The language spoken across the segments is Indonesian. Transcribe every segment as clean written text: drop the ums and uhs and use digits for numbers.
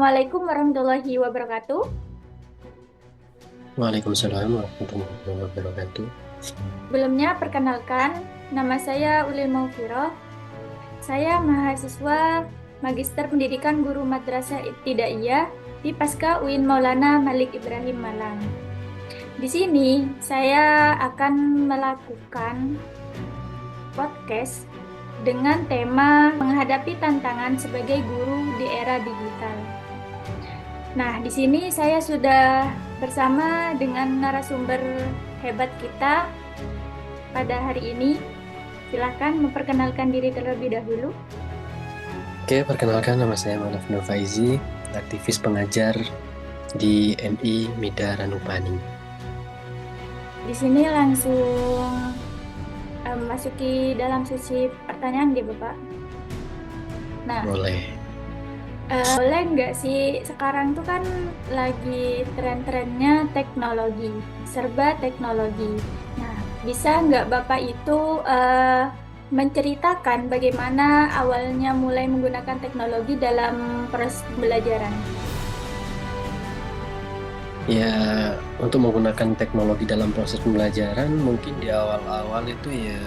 Assalamualaikum warahmatullahi wabarakatuh. Waalaikumsalam warahmatullahi wabarakatuh. Sebelumnya, perkenalkan, nama saya Ulil Maufiroh. Saya mahasiswa Magister Pendidikan Guru Madrasah Ibtidaiyah di Pasca UIN Maulana Malik Ibrahim Malang. Di sini, saya akan melakukan podcast dengan tema menghadapi tantangan sebagai guru di era digital. Nah, di sini saya sudah bersama dengan narasumber hebat kita pada hari ini. Silakan memperkenalkan diri terlebih dahulu. Oke, perkenalkan nama saya Manaf Nur Faizi, aktivis pengajar di MI Mida Ranupani. Di sini langsung masuki dalam sesi pertanyaan ya, Bapak. Nah, Boleh. boleh nggak sih sekarang tuh kan lagi tren-trennya teknologi, serba teknologi. Nah, bisa nggak Bapak itu menceritakan bagaimana awalnya mulai menggunakan teknologi dalam proses pembelajaran? Ya, untuk menggunakan teknologi dalam proses pembelajaran mungkin di awal-awal itu ya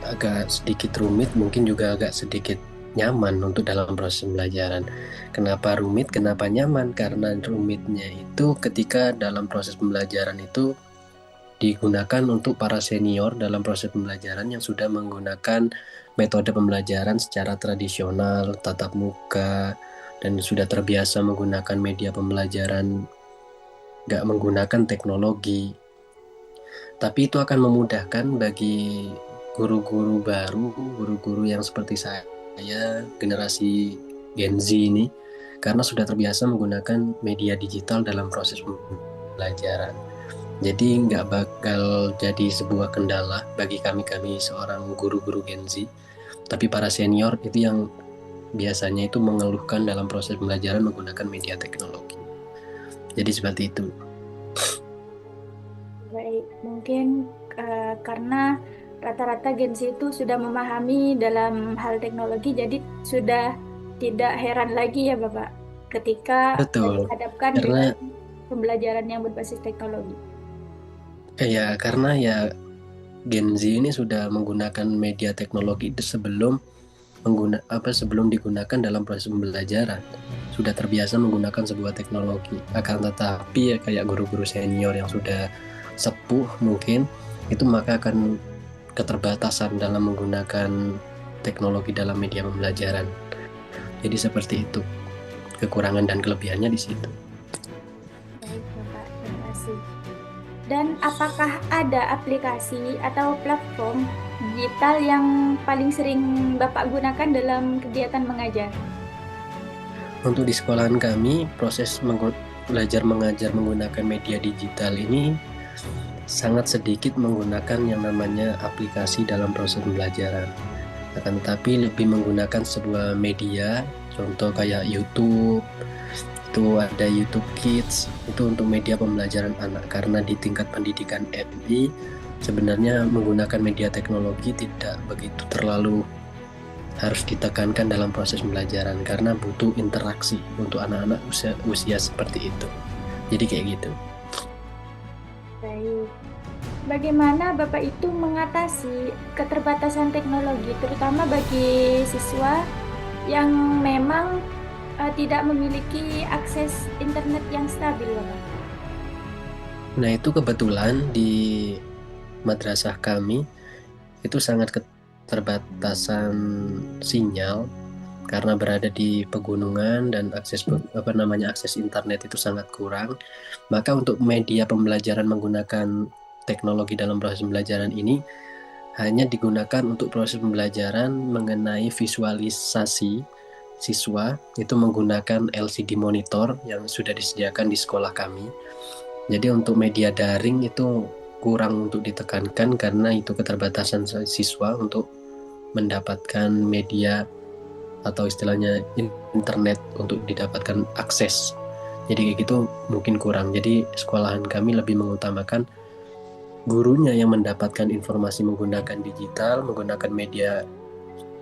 agak sedikit rumit, mungkin juga agak sedikit nyaman untuk dalam proses pembelajaran. Kenapa rumit? Kenapa nyaman? Karena rumitnya itu ketika dalam proses pembelajaran itu digunakan untuk para senior dalam proses pembelajaran yang sudah menggunakan metode pembelajaran secara tradisional, tatap muka, dan sudah terbiasa menggunakan media pembelajaran, nggak menggunakan teknologi. Tapi itu akan memudahkan bagi guru-guru baru, guru-guru yang seperti saya, generasi Gen Z ini, karena sudah terbiasa menggunakan media digital dalam proses pembelajaran. Jadi nggak bakal jadi sebuah kendala bagi kami seorang guru-guru Gen Z. Tapi para senior itu yang biasanya itu mengeluhkan dalam proses pembelajaran menggunakan media teknologi. Jadi seperti itu. Baik, mungkin karena rata-rata Gen Z itu sudah memahami dalam hal teknologi, jadi sudah tidak heran lagi ya Bapak, ketika Betul. dihadapkan dengan Karena pembelajaran yang berbasis teknologi. karena Gen Z ini sudah menggunakan media teknologi itu sebelum digunakan dalam proses pembelajaran. Sudah terbiasa menggunakan sebuah teknologi. Akan tetapi ya kayak guru-guru senior yang sudah sepuh mungkin itu maka akan keterbatasan dalam menggunakan teknologi dalam media pembelajaran. Jadi seperti itu. Kekurangan dan kelebihannya di situ. Baik Bapak, terima kasih. Dan apakah ada aplikasi atau platform digital yang paling sering Bapak gunakan dalam kegiatan mengajar? Untuk di sekolahan kami, proses belajar mengajar menggunakan media digital ini sangat sedikit menggunakan yang namanya aplikasi dalam proses pembelajaran. Akan tetapi lebih menggunakan sebuah media, contoh kayak YouTube, itu ada YouTube Kids, itu untuk media pembelajaran anak. Karena di tingkat pendidikan MI, sebenarnya menggunakan media teknologi tidak begitu terlalu harus ditekankan dalam proses pembelajaran karena butuh interaksi untuk anak-anak usia seperti itu. Jadi kayak gitu. Baik. Bagaimana Bapak itu mengatasi keterbatasan teknologi, terutama bagi siswa yang memang tidak memiliki akses internet yang stabil, Bapak? Nah itu kebetulan di madrasah kami itu sangat keterbatasan sinyal karena berada di pegunungan dan akses internet itu sangat kurang. Maka untuk media pembelajaran menggunakan teknologi dalam proses pembelajaran ini hanya digunakan untuk proses pembelajaran mengenai visualisasi siswa itu menggunakan LCD monitor yang sudah disediakan di sekolah kami. Jadi untuk media daring itu kurang untuk ditekankan karena itu keterbatasan siswa untuk mendapatkan media atau istilahnya internet untuk didapatkan akses. Jadi kayak gitu mungkin kurang. Jadi sekolahan kami lebih mengutamakan gurunya yang mendapatkan informasi menggunakan digital, menggunakan media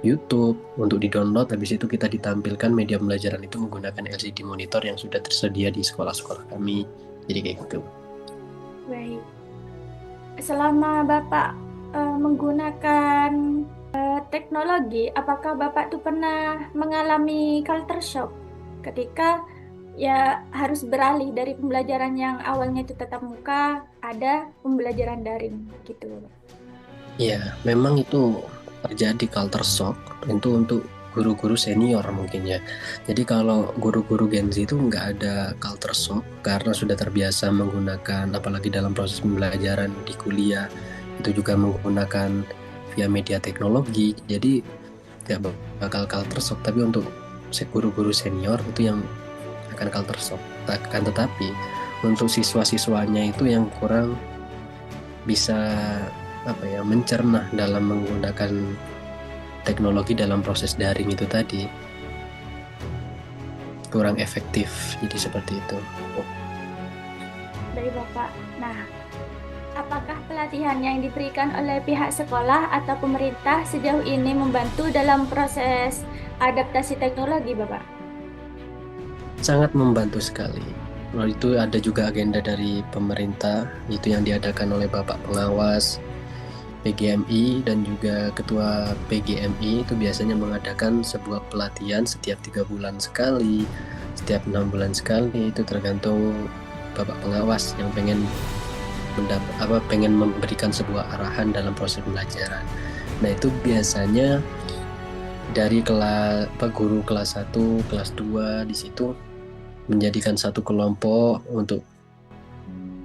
YouTube untuk di-download. Habis itu kita ditampilkan media pembelajaran itu menggunakan LCD monitor yang sudah tersedia di sekolah-sekolah kami. Jadi kayak gitu. Baik. Selama Bapak menggunakan teknologi, apakah Bapak tuh pernah mengalami culture shock ketika ya harus beralih dari pembelajaran yang awalnya itu tatap muka, ada pembelajaran daring gitu. Ya, memang itu terjadi culture shock itu untuk guru-guru senior mungkin ya. Jadi kalau guru-guru Gen Z itu nggak ada culture shock karena sudah terbiasa menggunakan, apalagi dalam proses pembelajaran di kuliah itu juga menggunakan via media teknologi. Jadi nggak bakal culture shock. Tapi untuk guru-guru senior itu yang akan culture shock. Akan tetapi untuk siswa-siswanya itu yang kurang bisa mencerna dalam menggunakan teknologi dalam proses daring itu tadi, kurang efektif. Jadi seperti itu. Dari Bapak. Nah, apakah pelatihan yang diberikan oleh pihak sekolah atau pemerintah sejauh ini membantu dalam proses adaptasi teknologi, Bapak? Sangat membantu sekali. Lalu itu ada juga agenda dari pemerintah, itu yang diadakan oleh Bapak Pengawas PGMI dan juga Ketua PGMI itu biasanya mengadakan sebuah pelatihan setiap 3 bulan sekali, setiap 6 bulan sekali, itu tergantung Bapak Pengawas yang pengen memberikan sebuah arahan dalam proses pembelajaran. Nah itu biasanya dari guru kelas 1, kelas 2 di situ menjadikan satu kelompok untuk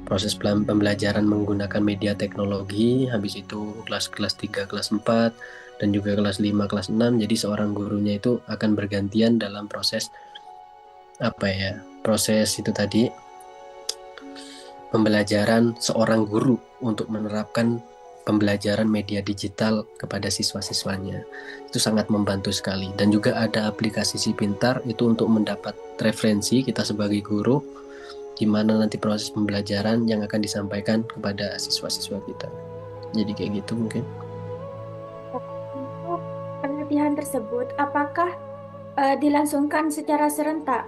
proses pembelajaran menggunakan media teknologi. Habis itu kelas 3, kelas 4 dan juga kelas 5, kelas 6. Jadi seorang gurunya itu akan bergantian dalam proses proses itu tadi, pembelajaran seorang guru untuk menerapkan pembelajaran media digital kepada siswa-siswanya. Itu sangat membantu sekali. Dan juga ada aplikasi Si Pintar itu untuk mendapat referensi kita sebagai guru gimana nanti proses pembelajaran yang akan disampaikan kepada siswa-siswa kita. Jadi kayak gitu mungkin. Untuk pelatihan tersebut, apakah dilangsungkan secara serentak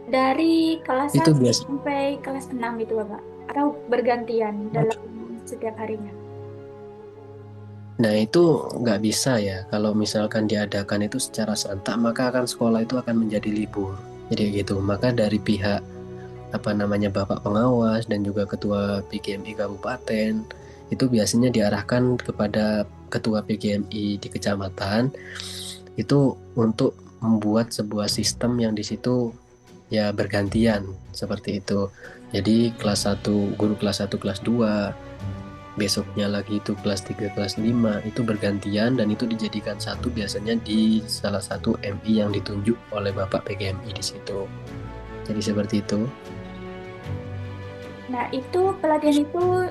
dari kelas Itu 1 biasa. sampai kelas 6 itu, Bapak? Atau bergantian dalam setiap harinya? Nah itu nggak bisa ya. Kalau misalkan diadakan itu secara serentak, maka akan sekolah itu akan menjadi libur. Jadi gitu. Maka dari pihak Bapak Pengawas dan juga Ketua PGMI Kabupaten itu biasanya diarahkan kepada Ketua PGMI di kecamatan itu untuk membuat sebuah sistem yang di situ ya bergantian seperti itu. Jadi guru kelas 1, kelas 2, besoknya lagi itu kelas 3, kelas 5 itu bergantian dan itu dijadikan satu biasanya di salah satu MI yang ditunjuk oleh Bapak PGMI di situ. Jadi seperti itu. Nah, itu pelatihan itu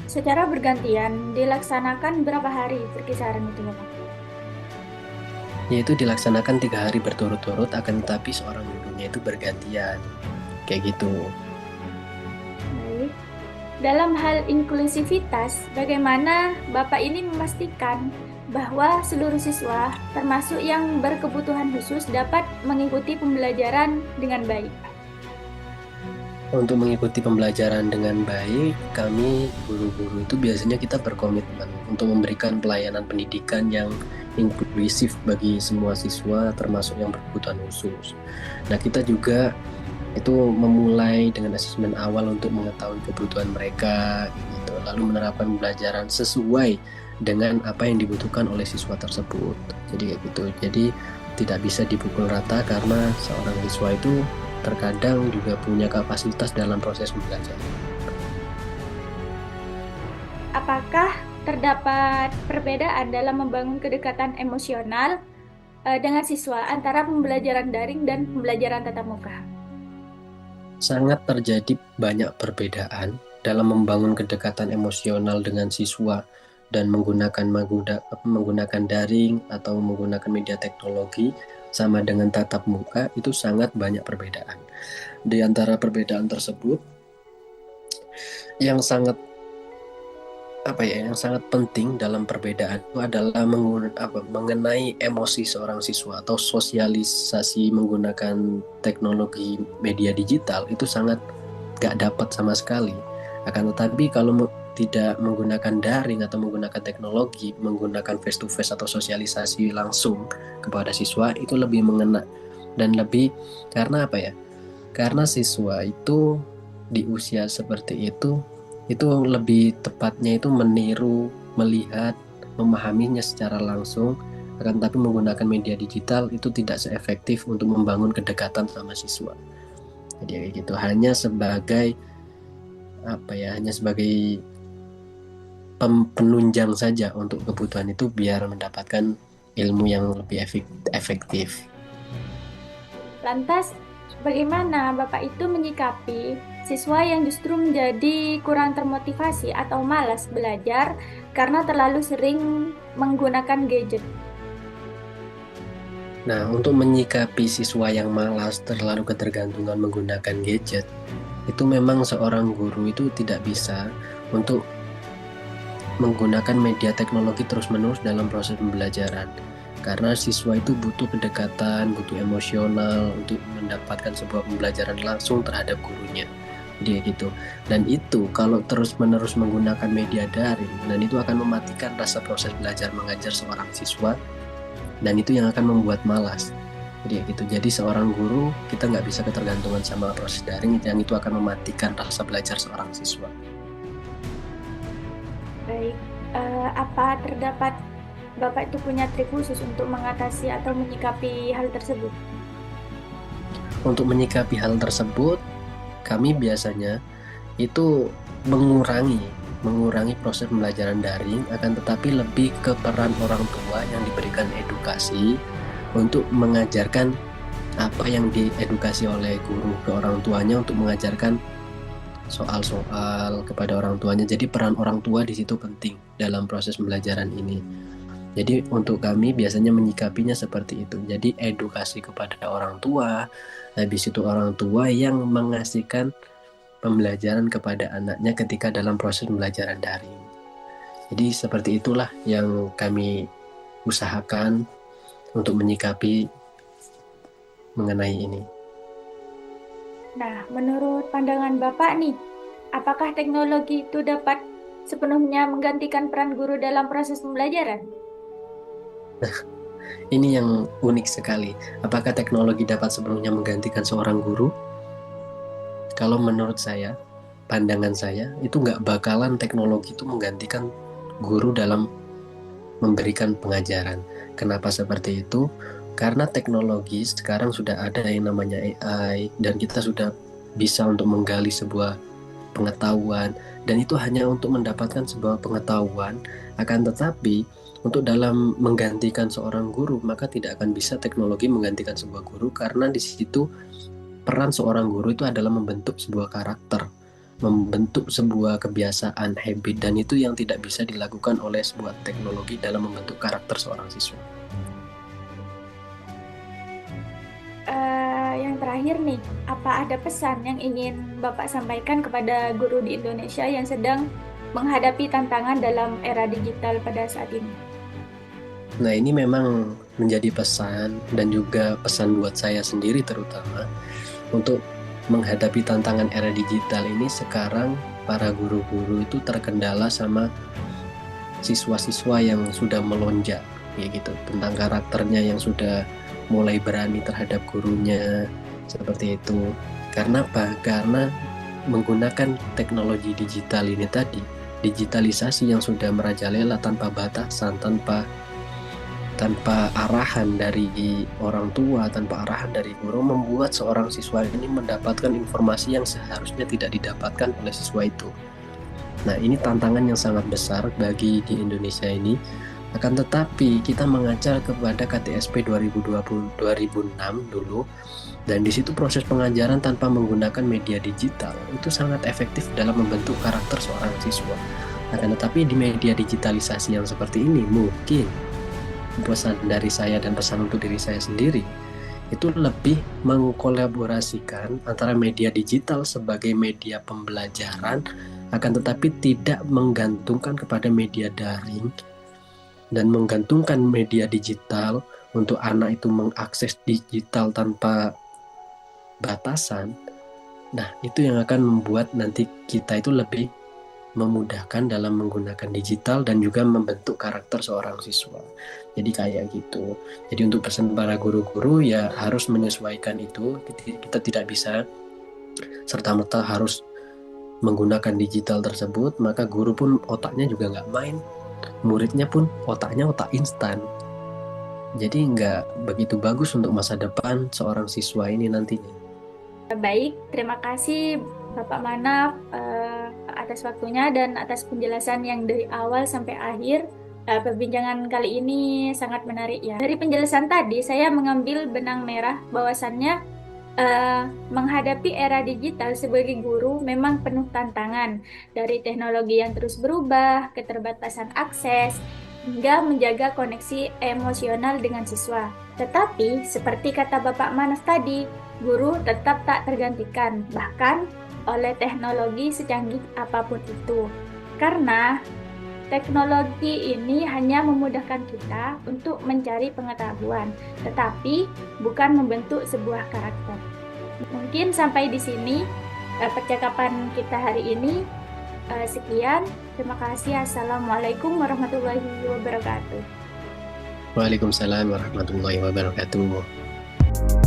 secara bergantian dilaksanakan berapa hari berkisaran itu, Bapak? Yaitu dilaksanakan 3 hari berturut-turut, akan tetapi seorang gurunya itu bergantian. Kayak gitu. Baik. Dalam hal inklusivitas, bagaimana Bapak ini memastikan bahwa seluruh siswa, termasuk yang berkebutuhan khusus, dapat mengikuti pembelajaran dengan baik? Untuk mengikuti pembelajaran dengan baik, kami guru-guru itu biasanya kita berkomitmen untuk memberikan pelayanan pendidikan yang inklusif bagi semua siswa, termasuk yang berkebutuhan khusus. Nah, kita juga itu memulai dengan asesmen awal untuk mengetahui kebutuhan mereka, gitu. Lalu menerapkan pembelajaran sesuai dengan apa yang dibutuhkan oleh siswa tersebut. Jadi kayak gitu. Jadi tidak bisa dipukul rata karena seorang siswa itu terkadang juga punya kapasitas dalam proses belajar. Apakah terdapat perbedaan dalam membangun kedekatan emosional dengan siswa antara pembelajaran daring dan pembelajaran tatap muka? Sangat terjadi banyak perbedaan dalam membangun kedekatan emosional dengan siswa dan menggunakan daring atau menggunakan media teknologi sama dengan tatap muka, itu sangat banyak perbedaan. Di antara perbedaan tersebut yang sangat yang sangat penting dalam perbedaan itu adalah mengenai emosi seorang siswa atau sosialisasi menggunakan teknologi media digital itu sangat gak dapat sama sekali. Akan tetapi kalau tidak menggunakan daring atau menggunakan teknologi, menggunakan face to face atau sosialisasi langsung kepada siswa itu lebih mengena dan lebih, karena karena siswa itu di usia seperti itu lebih tepatnya itu meniru, melihat, memahaminya secara langsung. Akan tapi menggunakan media digital itu tidak seefektif untuk membangun kedekatan sama siswa. Jadi kayak gitu, hanya sebagai hanya sebagai penunjang saja untuk kebutuhan itu biar mendapatkan ilmu yang lebih efektif. Lantas, bagaimana Bapak itu menyikapi siswa yang justru menjadi kurang termotivasi atau malas belajar karena terlalu sering menggunakan gadget? Nah, untuk menyikapi siswa yang malas terlalu ketergantungan menggunakan gadget, itu memang seorang guru itu tidak bisa untuk menggunakan media teknologi terus-menerus dalam proses pembelajaran. Karena siswa itu butuh kedekatan, butuh emosional untuk mendapatkan sebuah pembelajaran langsung terhadap gurunya. Dia gitu. Dan itu kalau terus-menerus menggunakan media daring, dan itu akan mematikan rasa proses belajar mengajar seorang siswa, dan itu yang akan membuat malas. Jadi seorang guru, kita nggak bisa ketergantungan sama proses daring, yang itu akan mematikan rasa belajar seorang siswa. Baik, apa terdapat Bapak itu punya trik khusus untuk mengatasi atau menyikapi hal tersebut? Untuk menyikapi hal tersebut, kami biasanya itu mengurangi proses pembelajaran daring, akan tetapi lebih ke peran orang tua yang diberikan edukasi untuk mengajarkan apa yang diedukasi oleh guru ke orang tuanya, untuk mengajarkan soal-soal kepada orang tuanya. Jadi peran orang tua di situ penting dalam proses pembelajaran ini. Jadi untuk kami biasanya menyikapinya seperti itu. Jadi edukasi kepada orang tua, habis itu orang tua yang mengasihkan pembelajaran kepada anaknya ketika dalam proses pembelajaran daring. Jadi seperti itulah yang kami usahakan untuk menyikapi mengenai ini. Nah, menurut pandangan Bapak nih, apakah teknologi itu dapat sepenuhnya menggantikan peran guru dalam proses pembelajaran? Ini yang unik sekali. Apakah teknologi dapat sepenuhnya menggantikan seorang guru? Kalau menurut saya, pandangan saya, itu nggak bakalan teknologi itu menggantikan guru dalam memberikan pengajaran. Kenapa seperti itu? Karena teknologi sekarang sudah ada yang namanya AI, dan kita sudah bisa untuk menggali sebuah pengetahuan, dan itu hanya untuk mendapatkan sebuah pengetahuan. Akan tetapi untuk dalam menggantikan seorang guru, maka tidak akan bisa teknologi menggantikan sebuah guru, karena di situ peran seorang guru itu adalah membentuk sebuah karakter, membentuk sebuah kebiasaan, habit, dan itu yang tidak bisa dilakukan oleh sebuah teknologi dalam membentuk karakter seorang siswa. Yang terakhir nih, apa ada pesan yang ingin Bapak sampaikan kepada guru di Indonesia yang sedang menghadapi tantangan dalam era digital pada saat ini? Nah, ini memang menjadi pesan dan juga pesan buat saya sendiri terutama untuk menghadapi tantangan era digital ini. Sekarang para guru-guru itu terkendala sama siswa-siswa yang sudah melonjak, ya gitu, tentang karakternya yang sudah mulai berani terhadap gurunya, seperti itu. Karena apa? Karena menggunakan teknologi digital ini tadi, digitalisasi yang sudah merajalela tanpa batasan, tanpa arahan dari orang tua, tanpa arahan dari guru, membuat seorang siswa ini mendapatkan informasi yang seharusnya tidak didapatkan oleh siswa itu. Nah, ini tantangan yang sangat besar bagi di Indonesia ini. Akan tetapi kita mengacar kepada KTSP 2020-2006 dulu, dan di situ proses pengajaran tanpa menggunakan media digital itu sangat efektif dalam membentuk karakter seorang siswa. Akan tetapi di media digitalisasi yang seperti ini, mungkin pesan dari saya dan pesan untuk diri saya sendiri itu lebih mengkolaborasikan antara media digital sebagai media pembelajaran akan tetapi tidak menggantungkan kepada media daring dan menggantungkan media digital untuk anak itu mengakses digital tanpa batasan. Nah, itu yang akan membuat nanti kita itu lebih memudahkan dalam menggunakan digital dan juga membentuk karakter seorang siswa. Jadi kayak gitu. Jadi untuk pesan para guru-guru ya harus menyesuaikan itu. Kita tidak bisa serta-merta harus menggunakan digital tersebut, maka guru pun otaknya juga nggak main. Muridnya pun otaknya otak instan. Jadi nggak begitu bagus untuk masa depan seorang siswa ini nantinya. Baik, terima kasih Bapak Manaf atas waktunya dan atas penjelasan yang dari awal sampai akhir. Perbincangan kali ini sangat menarik ya. Dari penjelasan tadi, saya mengambil benang merah bahwasannya menghadapi era digital sebagai guru memang penuh tantangan. Dari teknologi yang terus berubah, keterbatasan akses, hingga menjaga koneksi emosional dengan siswa. Tetapi, seperti kata Bapak Manaf tadi, guru tetap tak tergantikan, bahkan oleh teknologi secanggih apapun itu. Karena teknologi ini hanya memudahkan kita untuk mencari pengetahuan, tetapi bukan membentuk sebuah karakter. Mungkin sampai di sini percakapan kita hari ini. Sekian, terima kasih. Assalamualaikum warahmatullahi wabarakatuh. Waalaikumsalam warahmatullahi wabarakatuh.